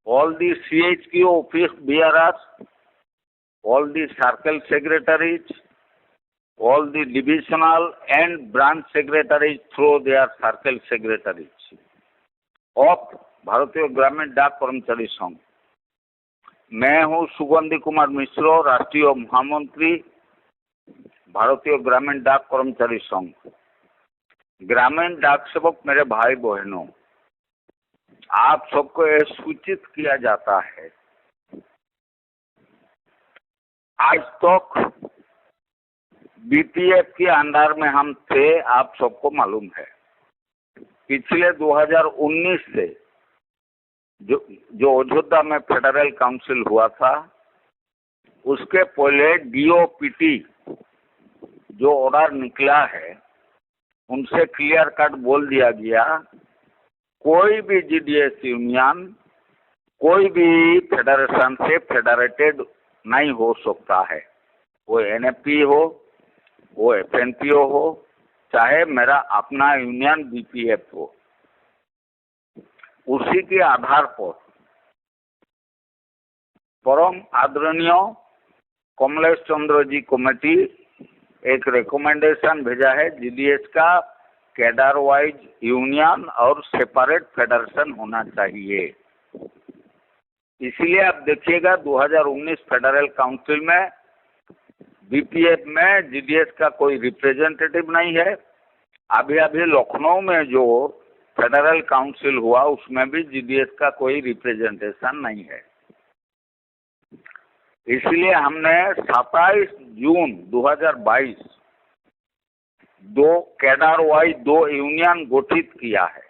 all the CHQ office bearers, all the circle secretaries, all the divisional and branch secretaries through their circle secretaries of भारतीय ग्रामीण डाक कर्मचारी संघ। मैं हूं सुगंधी कुमार मिश्र, राष्ट्रीय महामंत्री भारतीय ग्रामीण डाक कर्मचारी संघ। ग्रामीण डाक सेवक मेरे भाई बहनों, आप सबको यह सूचित किया जाता है, आज तक बीपीएफ के अंडर में हम थे, आप सबको मालूम है। पिछले 2019 से जो अयोध्या में फेडरल काउंसिल हुआ था, उसके पहले डीओपीटी जो ऑर्डर निकला है, उनसे क्लियर कट बोल दिया गया, कोई भी जीडीएस यूनियन कोई भी फेडरेशन से फेडरेटेड नहीं हो सकता है। वो एनएफपी हो, वो एफएनपीओ हो, चाहे मेरा अपना यूनियन बीपीएफ हो। उसी के आधार पर परम आदरणीय कमलेश चंद्र जी कमेटी एक रिकमेंडेशन भेजा है, जीडीएस का कैडर वाइज यूनियन और सेपरेट फेडरेशन होना चाहिए। इसलिए आप देखिएगा 2019 फेडरल काउंसिल में बीपीएफ में जीडीएस का कोई रिप्रेजेंटेटिव नहीं है। अभी लखनऊ में जो फेडरल काउंसिल हुआ, उसमें भी जीडीएस का कोई रिप्रेजेंटेशन नहीं है। इसलिए हमने 27 जून 2022 दो कैडर वाइज दो यूनियन गठित किया है।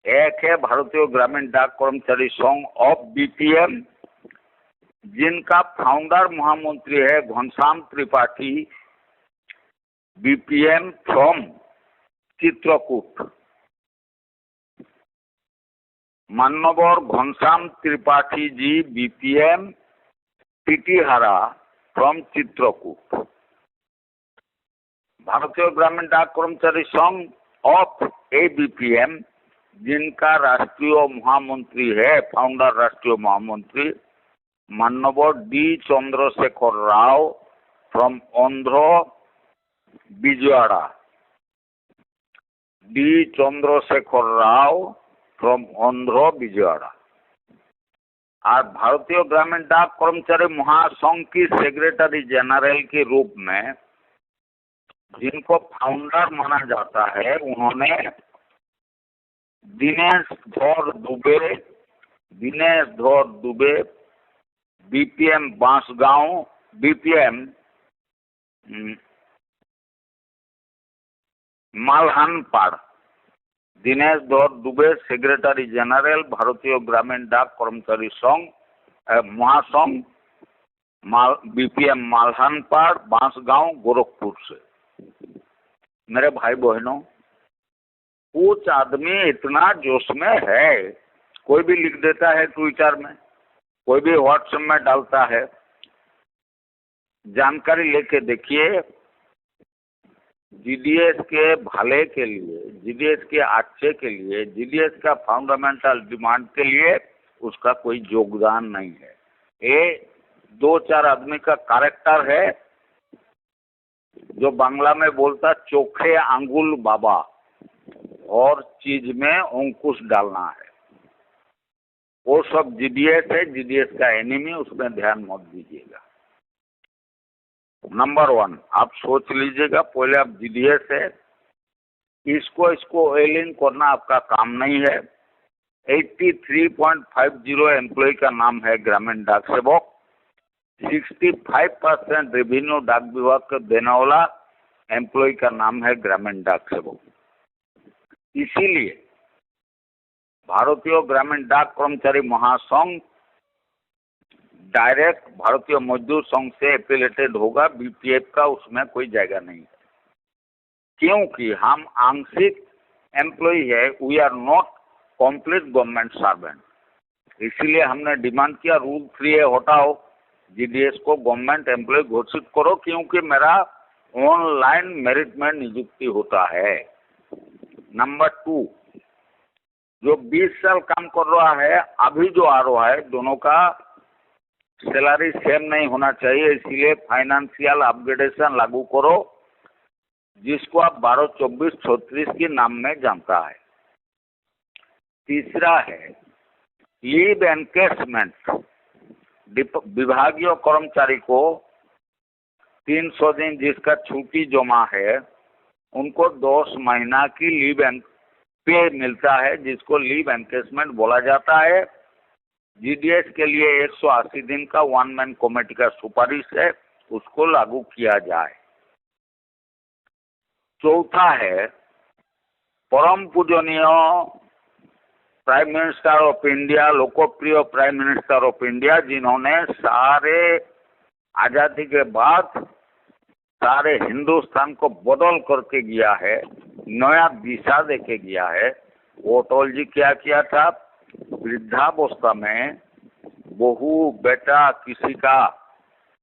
एक है भारतीय ग्रामीण डाक कर्मचारी संघ ऑफ बीपीएम, जिनका फाउंडर महामंत्री है घनश्याम त्रिपाठी, बीपीएम फ्रॉम चित्रकूट। माननीय घनश्याम त्रिपाठी जी बीपीएम टीटीहारा फ्रॉम चित्रकूट। भारतीय ग्रामीण डाक कर्मचारी संघ ऑफ एबीपीएम, जिनका राष्ट्रीय महामंत्री है, फाउंडर राष्ट्रीय महामंत्री माननीय D Chandrashekhar Rao from Andhra Vijayawada, D Chandrashekhar Rao from Andhra Vijayawada. और भारतीय ग्रामीण डाक कर्मचारी महासंघ की सेक्रेटरी जनरल के रूप में जिनको फाउंडर माना जाता है, उन्होंने दिनेश धर दुबे बीपीएम बांसगांव, बीपीएम मालहानपाड़, दिनेश धर दुबे सेक्रेटरी जनरल भारतीय ग्रामीण डाक कर्मचारी संघ महासंघ बीपीएम मालहानपाड़ बांसगांव गोरखपुर से। मेरे भाई बहनों, कुछ आदमी इतना जोश में है, कोई भी लिख देता है ट्विटर में, कोई भी व्हाट्सएप में डालता है। जानकारी लेके देखिए, जीडीएस के भले के लिए, जीडीएस के अच्छे के लिए, जीडीएस का फंडामेंटल डिमांड के लिए उसका कोई योगदान नहीं है। ये 2-4 आदमी का कैरेक्टर है, जो बांग्ला में बोलता चोखे आंगुल बाबा, और चीज में अंकुश डालना है। वो सब जीडीएस है, जीडीएस का एनिमी, उसमें ध्यान मत दीजिएगा। नंबर 1 आप सोच लीजिएगा, पहले आप जीडीएस है, इसको एलिंग करना आपका काम नहीं है। 83.50 एम्प्लॉय का नाम है ग्रामीण डाक सेवक। 65% रेवेन्यू डाक विभाग को देने वाला एम्प्लॉय का नाम है ग्रामीण डाक सेवक। इसीलिए भारतीय ग्रामीण डाक कर्मचारी महासंघ डायरेक्ट भारतीय मजदूर संघ से एफिलेटेड होगा, बीपीएफ का उसमें कोई जगह नहीं है, क्योंकि हम आंशिक एम्प्लॉय है, we are not complete government servant. इसीलिए हमने डिमांड किया रूल 3 हटाओ, जीडीएस को गवर्नमेंट एम्प्लॉय घोषित करो, क्योंकि मेरा ऑनलाइन मेरिट में नियुक्ति होता है। नंबर 2, जो 20 साल काम कर रहा है, अभी जो आ रहा है, दोनों का सैलरी सेम नहीं होना चाहिए, इसलिए फाइनेंशियल अपग्रेडेशन लागू करो, जिसको आप 12, 24, 34 के नाम में जानता है। तीसरा है लीव एनकेशमेंट। विभागीय कर्मचारी को 300 दिन जिसका छुट्टी जमा है, उनको 10 महीना की लीव पे मिलता है, जिसको लीव एनकेशमेंट बोला जाता है। जीडीएस के लिए 180 दिन का 1 मैन कमेटी का सुपारिश है, उसको लागू किया जाए। चौथा है परम पूजनीय प्राइम मिनिस्टर ऑफ इंडिया, लोकप्रिय प्राइम मिनिस्टर ऑफ इंडिया, जिन्होंने सारे आजादी के बाद सारे हिंदुस्तान को बदल करके गया है, नया दिशा देके गया है। वो अटल जी क्या किया था, वृद्धावस्था में बहू बेटा किसी का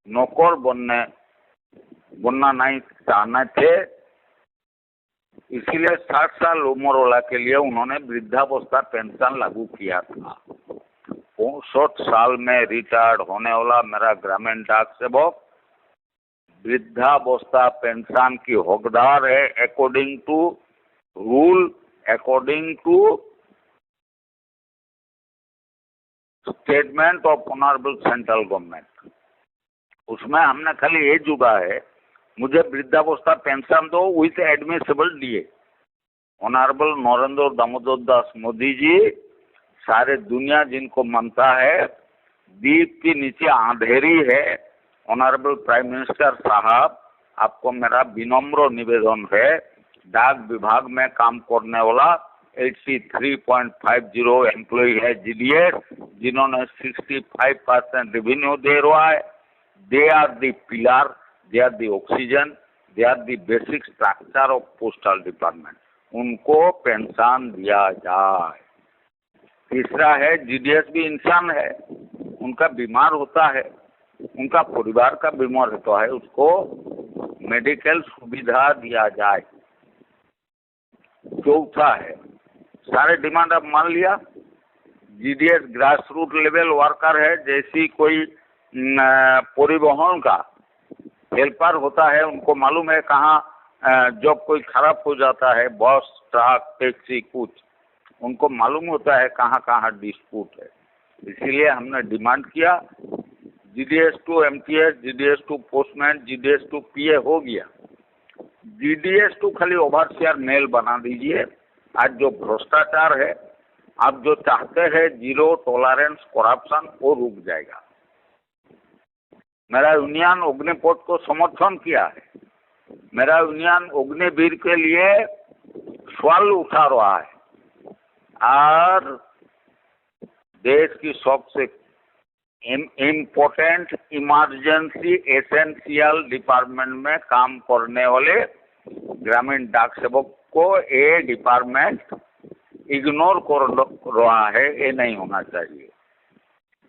नौकर बनना नहीं चाहना थे, इसीलिए 60 साल उम्र वाला के लिए उन्होंने वृद्धावस्था पेंशन लागू किया था। 65 साल में रिटायर्ड होने वाला मेरा ग्रामीण डाक सेवक वृद्धावस्था पेंशन की हकदार है, according to rule, according to statement of honourable central government. उसमें हमने खाली ये जुड़ा है, मुझे वृद्धावस्था पेंशन दो with admissible DA. Honourable Narendra Damodar Das Modi ji सारे दुनिया जिनको मानता है, दीप के नीचे अंधेरी है। ऑनरेबल प्राइम मिनिस्टर साहब, आपको मेरा विनम्र निवेदन है, डाक विभाग में काम करने वाला 83.50 एम्प्लॉय है जीडीएस, जिन्होंने 65% रेवेन्यू दे रहा है। They are the pillar, they are the oxygen, they are the basic structure of postal department. उनको पेंशन दिया जाए। तीसरा है जीडीएस भी इंसान है, उनका बीमार होता है, उनका परिवार का बीमार होता है, उसको मेडिकल सुविधा दिया जाए। चौथा है, सारे डिमांड अब मान लिया, GDS grass root level worker है, जैसी कोई परिवहन का हेल्पर होता है, उनको मालूम है कहाँ जब कोई खराब हो जाता है, बस ट्रक टैक्सी कुछ, उनको मालूम होता है कहाँ कहाँ डिस्प्यूट है। इसीलिए हमने डिमांड किया GDS to MTS, GDS to postman, GDS to PA हो गया, जीडीएस टू खाली ओवरसियर मेल बना दीजिए। आज जो भ्रष्टाचार है, आप जो चाहते हैं जीरो टॉलरेंस करप्शन, वो रुक जाएगा। मेरा यूनियन अग्निपथ को समर्थन किया है, मेरा यूनियन अग्निवीर के लिए सवाल उठा रहा है, और देश की सबसे इम्पोर्टेंट इमरजेंसी एसेंशियल डिपार्टमेंट में काम करने वाले ग्रामीण डाक सेवक को ये डिपार्टमेंट इग्नोर कर रहा है, ये नहीं होना चाहिए।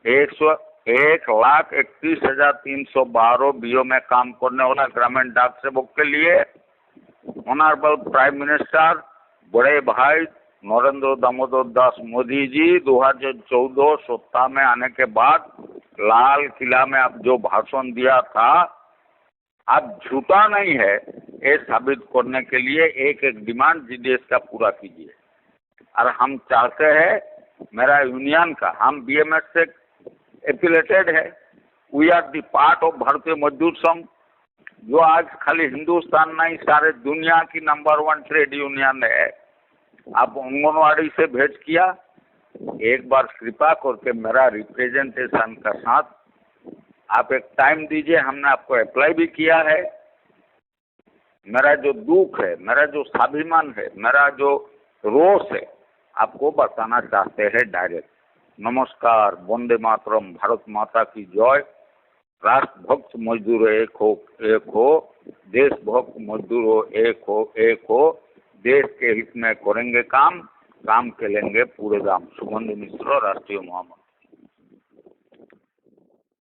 1,31,312 बीओ में काम करने वाला ग्रामीण डाक सेवक के लिए ऑनरेबल प्राइम मिनिस्टर बड़े भाई नरेंद्र दामोदर दास मोदी जी 2014 सत्ता में आने के बाद लाल किला में आप जो भाषण दिया था, आप झूठा नहीं है, ये साबित करने के लिए एक एक डिमांड जीडीएस का पूरा कीजिए। और हम चाहते हैं मेरा यूनियन का, हम बीएमएस से एफिलेटेड है, we are the part of Bharatiya Mazdoor संघ, जो आज खाली हिंदुस्तान नहीं सारे दुनिया की नंबर 1 ट्रेड यूनियन है। आप आंगनवाड़ी से भेज किया, एक बार कृपा करके मेरा रिप्रेजेंटेशन का साथ आप एक टाइम दीजिए, हमने आपको अप्लाई भी किया है। मेरा जो दुख है, मेरा जो स्वाभिमान है, मेरा जो रोष है, आपको बताना चाहते हैं डायरेक्ट। नमस्कार, वंदे मातरम, भारत माता की जय। राष्ट्रभक्त मजदूर एक हो, देशभक्त मजदूर एक हो, देश के हित में करेंगे काम के लेंगे पूरे दाम। सुगंध मिश्र, राष्ट्रीय महामंत्री।